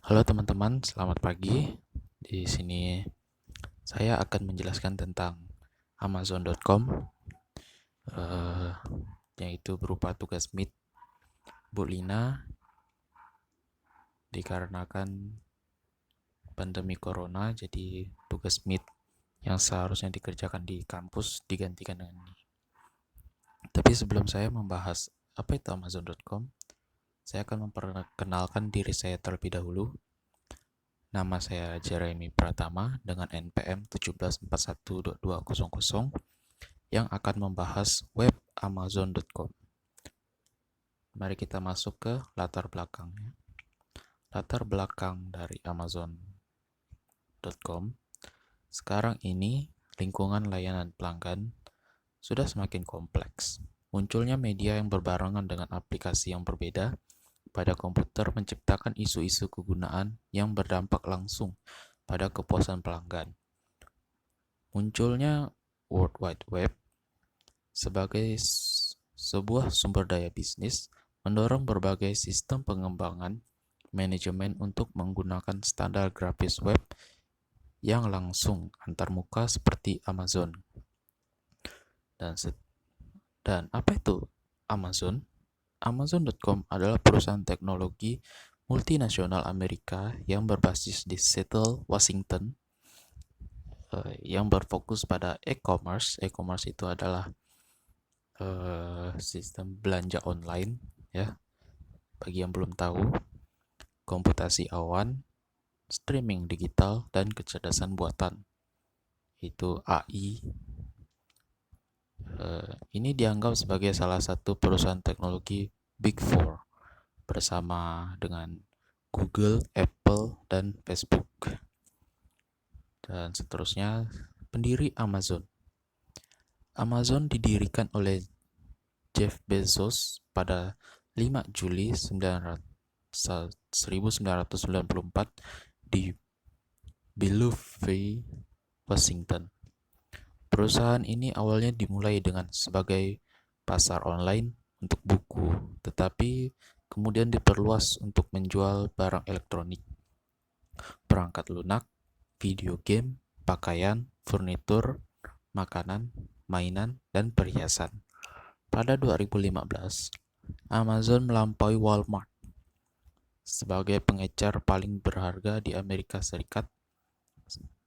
Halo teman-teman, selamat pagi. Di sini saya akan menjelaskan tentang Amazon.com, eh, yaitu berupa tugas Meet Bu Lina dikarenakan pandemi Corona. Jadi tugas Meet yang seharusnya dikerjakan di kampus digantikan dengan ini. Tapi sebelum saya membahas apa itu Amazon.com, saya akan memperkenalkan diri saya terlebih dahulu. Nama saya Jeremy Pratama dengan NPM 17412200 yang akan membahas web Amazon.com. Mari kita masuk ke latar belakangnya. Latar belakang dari Amazon.com. Sekarang ini lingkungan layanan pelanggan sudah semakin kompleks. Munculnya media yang berbarengan dengan aplikasi yang berbeda pada komputer menciptakan isu-isu kegunaan yang berdampak langsung pada kepuasan pelanggan. Munculnya World Wide Web sebagai sebuah sumber daya bisnis mendorong berbagai sistem pengembangan manajemen untuk menggunakan standar grafis web yang langsung antarmuka seperti Amazon. Dan apa itu Amazon? Amazon.com adalah perusahaan teknologi multinasional Amerika yang berbasis di Seattle, Washington, yang berfokus pada e-commerce. E-commerce itu adalah sistem belanja online, ya. Bagi yang belum tahu, komputasi awan, streaming digital, dan kecerdasan buatan, itu AI. Ini dianggap sebagai salah satu perusahaan teknologi Big Four bersama dengan Google, Apple, dan Facebook. Dan seterusnya, pendiri Amazon. Amazon didirikan oleh Jeff Bezos pada 5 Juli 1994 di Bellevue, Washington. Perusahaan ini awalnya dimulai dengan sebagai pasar online untuk buku, tetapi kemudian diperluas untuk menjual barang elektronik, perangkat lunak, video game, pakaian, furnitur, makanan, mainan, dan perhiasan. Pada 2015, Amazon melampaui Walmart sebagai pengecar paling berharga di Amerika Serikat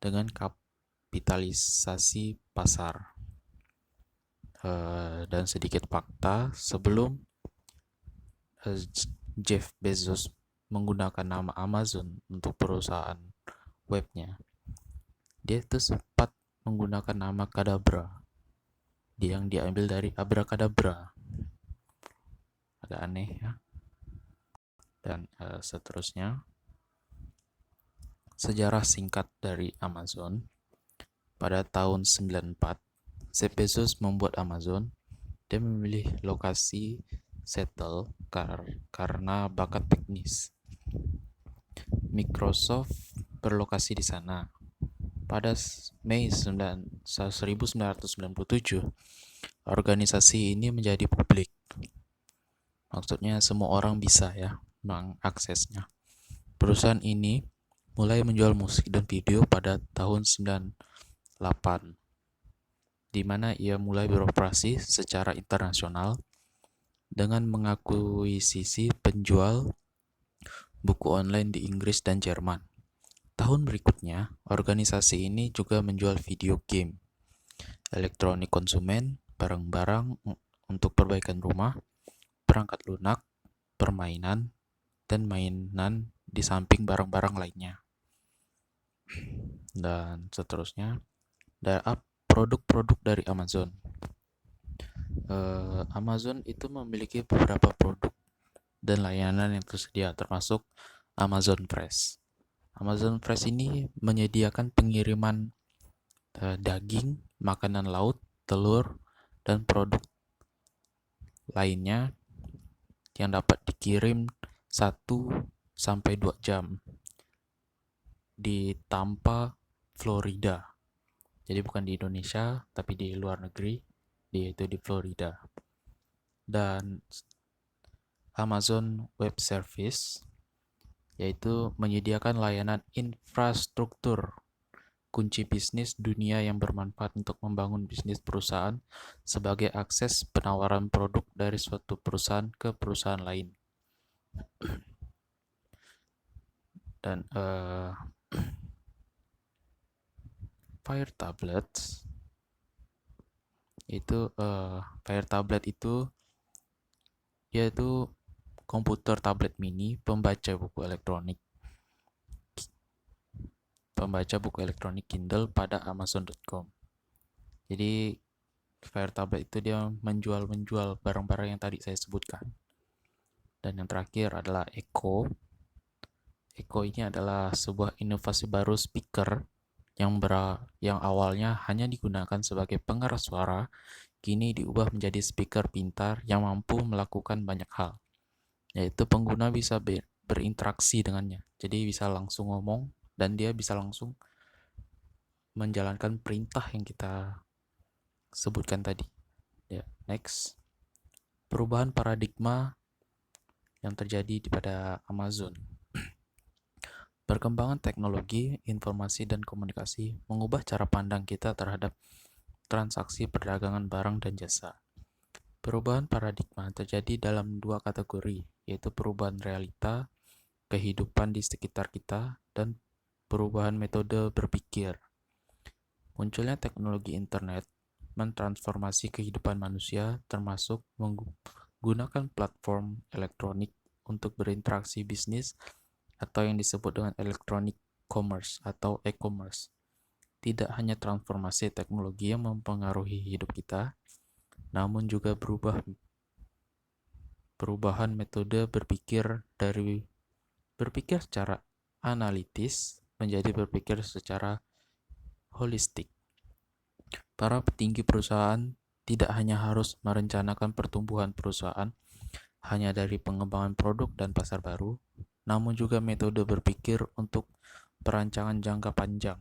dengan kapitalisasi pasar. Dan sedikit fakta, sebelum Jeff Bezos menggunakan nama Amazon untuk perusahaan webnya, dia itu sempat menggunakan nama Kadabra yang diambil dari Abracadabra. Agak aneh ya. Dan seterusnya, sejarah singkat dari Amazon. Pada tahun 94, Jeff Bezos membuat Amazon. Dia memilih lokasi Seattle karena bakat teknis. Microsoft berlokasi di sana. Pada Mei 1997, organisasi ini menjadi publik. Maksudnya semua orang bisa ya mengaksesnya. Perusahaan ini mulai menjual musik dan video pada tahun 98, di mana ia mulai beroperasi secara internasional dengan mengakuisisi penjual buku online di Inggris dan Jerman. Tahun berikutnya, organisasi ini juga menjual video game, elektronik konsumen, barang-barang untuk perbaikan rumah, perangkat lunak, permainan, dan mainan di samping barang-barang lainnya. Dan seterusnya, produk-produk dari Amazon. Amazon itu memiliki beberapa produk dan layanan yang tersedia, termasuk Amazon Fresh. Amazon Fresh ini menyediakan pengiriman daging, makanan laut, telur, dan produk lainnya yang dapat dikirim 1-2 jam di Tampa, Florida. Jadi bukan di Indonesia, tapi di luar negeri, yaitu di Florida. Dan Amazon Web Service yaitu menyediakan layanan infrastruktur kunci bisnis dunia yang bermanfaat untuk membangun bisnis perusahaan sebagai akses penawaran produk dari suatu perusahaan ke perusahaan lain. Dan Fire Tablets itu Fire Tablet itu yaitu komputer tablet mini pembaca buku elektronik Kindle pada Amazon.com. Jadi Fire Tablet itu dia menjual barang-barang yang tadi saya sebutkan. Dan yang terakhir adalah Echo. Echo ini adalah sebuah inovasi baru speaker yang awalnya hanya digunakan sebagai pengeras suara, kini diubah menjadi speaker pintar yang mampu melakukan banyak hal. Yaitu pengguna bisa berinteraksi dengannya. Jadi bisa langsung ngomong dan dia bisa langsung menjalankan perintah yang kita sebutkan tadi. Ya, next. Perubahan paradigma yang terjadi pada Amazon. Perkembangan teknologi, informasi, dan komunikasi mengubah cara pandang kita terhadap transaksi perdagangan barang dan jasa. Perubahan paradigma terjadi dalam dua kategori, yaitu perubahan realita, kehidupan di sekitar kita, dan perubahan metode berpikir. Munculnya teknologi internet mentransformasi kehidupan manusia, termasuk menggunakan platform elektronik untuk berinteraksi bisnis atau yang disebut dengan electronic commerce atau e-commerce. Tidak hanya transformasi teknologi yang mempengaruhi hidup kita, namun juga perubahan metode berpikir dari berpikir secara analitis menjadi berpikir secara holistik. Para petinggi perusahaan tidak hanya harus merencanakan pertumbuhan perusahaan hanya dari pengembangan produk dan pasar baru, namun juga metode berpikir untuk perancangan jangka panjang.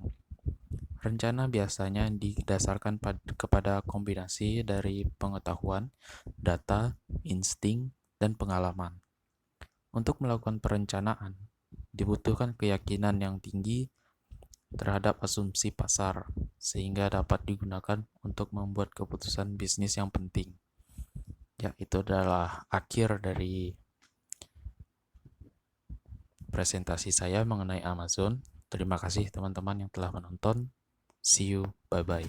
Rencana biasanya didasarkan kepada kombinasi dari pengetahuan, data, insting, dan pengalaman. Untuk melakukan perencanaan, dibutuhkan keyakinan yang tinggi terhadap asumsi pasar, sehingga dapat digunakan untuk membuat keputusan bisnis yang penting. Ya, itu adalah akhir dari presentasi saya mengenai Amazon. Terima kasih teman-teman yang telah menonton. See you, bye-bye.